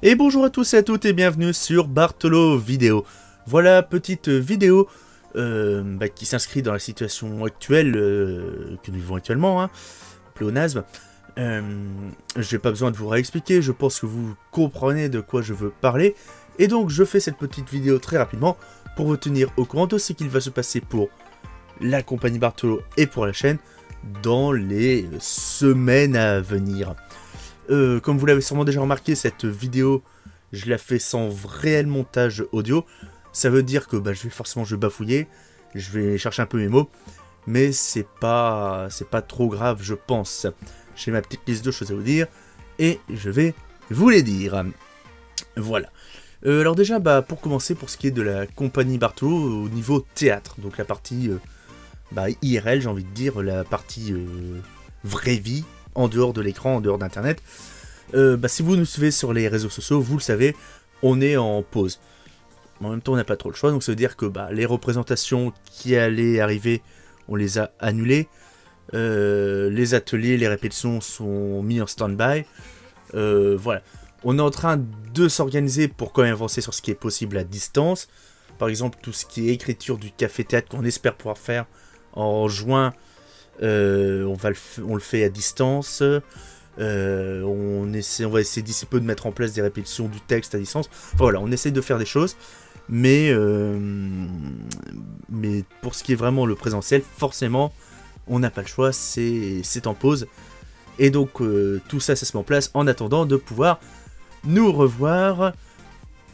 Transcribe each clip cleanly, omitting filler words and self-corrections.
Et bonjour à tous et à toutes et bienvenue sur Bartolo Vidéo. Voilà, petite vidéo qui s'inscrit dans la situation actuelle que nous vivons actuellement, pléonasme. J'ai pas besoin de vous réexpliquer, je pense que vous comprenez de quoi je veux parler. Et donc je fais cette petite vidéo très rapidement pour vous tenir au courant de ce qu'il va se passer pour la compagnie Bartolo et pour la chaîne dans les semaines à venir. Comme vous l'avez sûrement déjà remarqué, cette vidéo, je la fais sans réel montage audio. Ça veut dire que je vais bafouiller, je vais chercher un peu mes mots, mais c'est pas trop grave, je pense. J'ai ma petite liste de choses à vous dire, et je vais vous les dire. Voilà. Alors déjà, pour commencer, pour ce qui est de la compagnie Bartolo, au niveau théâtre, donc la partie IRL, j'ai envie de dire, la partie vraie vie, en dehors de l'écran, en dehors d'internet. Si vous nous suivez sur les réseaux sociaux, vous le savez, on est en pause. En même temps, on n'a pas trop le choix, donc ça veut dire que les représentations qui allaient arriver, on les a annulées. Les ateliers, les répétitions sont mis en stand-by. Voilà. On est en train de s'organiser pour quand même avancer sur ce qui est possible à distance. Par exemple, tout ce qui est écriture du café-théâtre qu'on espère pouvoir faire en juin. On le fait à distance. On va essayer d'ici peu de mettre en place des répétitions du texte à distance. Enfin, voilà, on essaye de faire des choses. Mais pour ce qui est vraiment le présentiel, forcément, on n'a pas le choix. C'est en pause. Et donc, tout ça se met en place en attendant de pouvoir nous revoir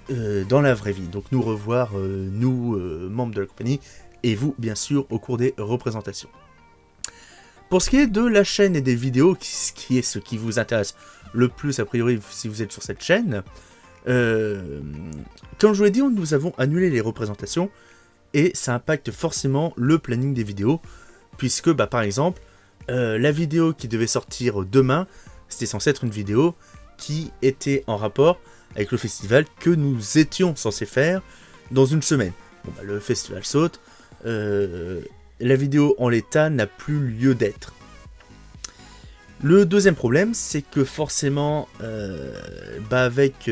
dans la vraie vie. Donc, nous revoir, nous, membres de la compagnie, et vous, bien sûr, au cours des représentations. Pour ce qui est de la chaîne et des vidéos, qui est ce qui vous intéresse le plus, a priori, si vous êtes sur cette chaîne, comme je vous l'ai dit, nous avons annulé les représentations, et ça impacte forcément le planning des vidéos, puisque, par exemple, la vidéo qui devait sortir demain, c'était censé être une vidéo qui était en rapport avec le festival que nous étions censés faire dans une semaine. Bon, le festival saute, la vidéo en l'état n'a plus lieu d'être. Le deuxième problème, c'est que forcément, avec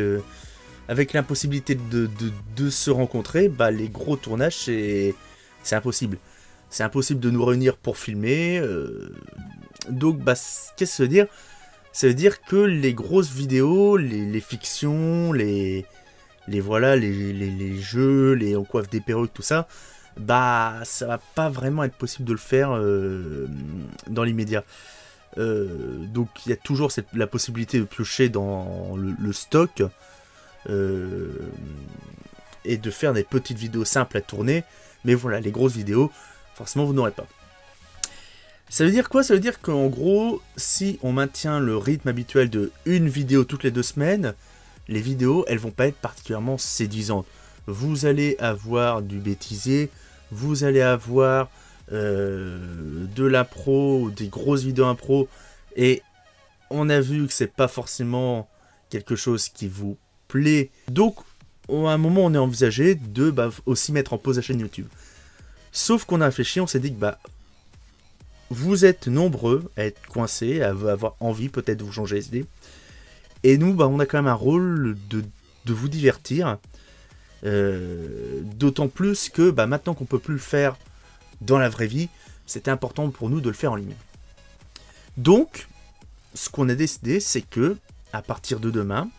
l'impossibilité de se rencontrer, les gros tournages, c'est impossible. C'est impossible de nous réunir pour filmer. Donc, qu'est-ce que ça veut dire? Ça veut dire que les grosses vidéos, les fictions, les jeux, on coiffe des perruques, tout ça, ça va pas vraiment être possible de le faire dans l'immédiat. Donc il y a toujours la possibilité de piocher dans le stock et de faire des petites vidéos simples à tourner. Mais voilà, les grosses vidéos, forcément vous n'aurez pas. Ça veut dire quoi? Ça veut dire qu'en gros, si on maintient le rythme habituel de une vidéo toutes les 2 semaines, les vidéos, elles vont pas être particulièrement séduisantes. Vous allez avoir du bêtisier, vous allez avoir de l'impro, des grosses vidéos impro, et on a vu que c'est pas forcément quelque chose qui vous plaît. Donc, à un moment, on est envisagé de aussi mettre en pause la chaîne YouTube. Sauf qu'on a réfléchi, on s'est dit que vous êtes nombreux à être coincés, à avoir envie peut-être de vous changer d'idée. Et nous, on a quand même un rôle de vous divertir. D'autant plus que maintenant qu'on peut plus le faire dans la vraie vie, c'était important pour nous de le faire en ligne. Donc, ce qu'on a décidé, c'est que à partir de demain,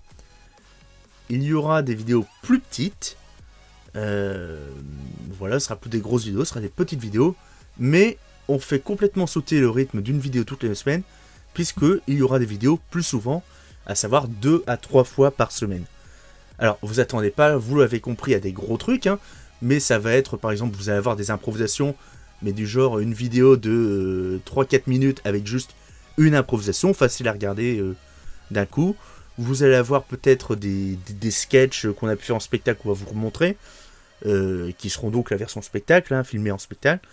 il y aura des vidéos plus petites. Voilà, ce sera plus des grosses vidéos, ce sera des petites vidéos, mais on fait complètement sauter le rythme d'une vidéo toutes les 2 semaines, puisqu'il y aura des vidéos plus souvent, à savoir 2 à 3 fois par semaine. Alors, vous attendez pas, vous l'avez compris, à des gros trucs, mais ça va être, par exemple, vous allez avoir des improvisations, mais du genre une vidéo de 3-4 minutes avec juste une improvisation, facile à regarder d'un coup. Vous allez avoir peut-être des sketchs qu'on a pu faire en spectacle qu'on va vous remontrer, qui seront donc la version spectacle, filmée en spectacle.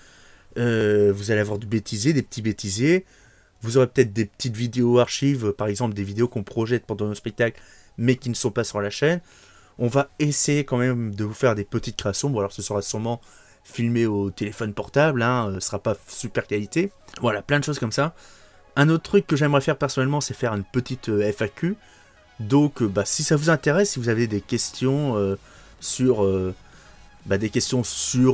Vous allez avoir du bêtisier, des petits bêtisiers. Vous aurez peut-être des petites vidéos archives, par exemple des vidéos qu'on projette pendant nos spectacles, mais qui ne sont pas sur la chaîne. On va essayer quand même de vous faire des petites créations. Bon, alors ce sera sûrement filmé au téléphone portable, ce sera pas super qualité. Voilà, plein de choses comme ça. Un autre truc que j'aimerais faire personnellement, c'est faire une petite FAQ. Donc si ça vous intéresse, si vous avez des questions sur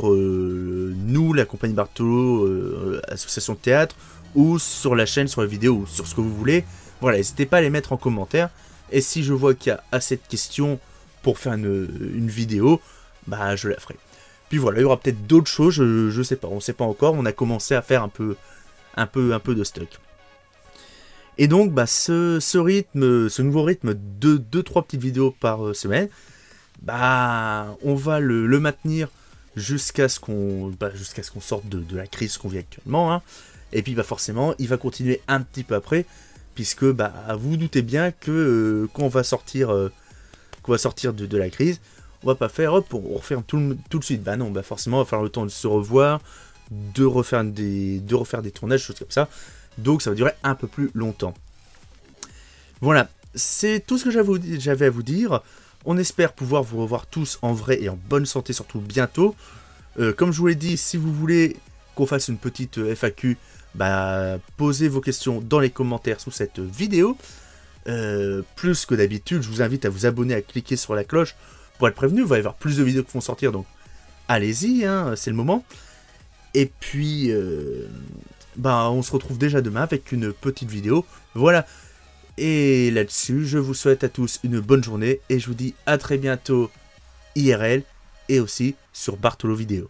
nous, la compagnie Bartolo, association de théâtre, ou sur la chaîne, sur la vidéo, ou sur ce que vous voulez, voilà, n'hésitez pas à les mettre en commentaire. Et si je vois qu'il y a assez de questions pour faire une vidéo, je la ferai. Puis voilà, il y aura peut-être d'autres choses, je sais pas, on sait pas encore, on a commencé à faire un peu de stock. Et donc, ce nouveau rythme de 2-3 petites vidéos par semaine, on va le maintenir jusqu'à ce qu'on sorte de la crise qu'on vit actuellement. Hein. Et puis, forcément, il va continuer un petit peu après, puisque, vous doutez bien que quand on va sortir, de la crise, on va pas faire, hop, on refait tout de suite. Non, forcément, on va faire le temps de se revoir, de refaire des tournages, choses comme ça. Donc ça va durer un peu plus longtemps. Voilà, c'est tout ce que j'avais à vous dire. On espère pouvoir vous revoir tous en vrai et en bonne santé, surtout bientôt. Comme je vous l'ai dit, si vous voulez qu'on fasse une petite FAQ, posez vos questions dans les commentaires sous cette vidéo. Plus que d'habitude, je vous invite à vous abonner, à cliquer sur la cloche pour être prévenu. Vous allez avoir plus de vidéos qui vont sortir, donc allez-y, hein, c'est le moment. Et puis, on se retrouve déjà demain avec une petite vidéo. Voilà. Et là-dessus, je vous souhaite à tous une bonne journée. Et je vous dis à très bientôt IRL et aussi sur Bartolo Vidéo.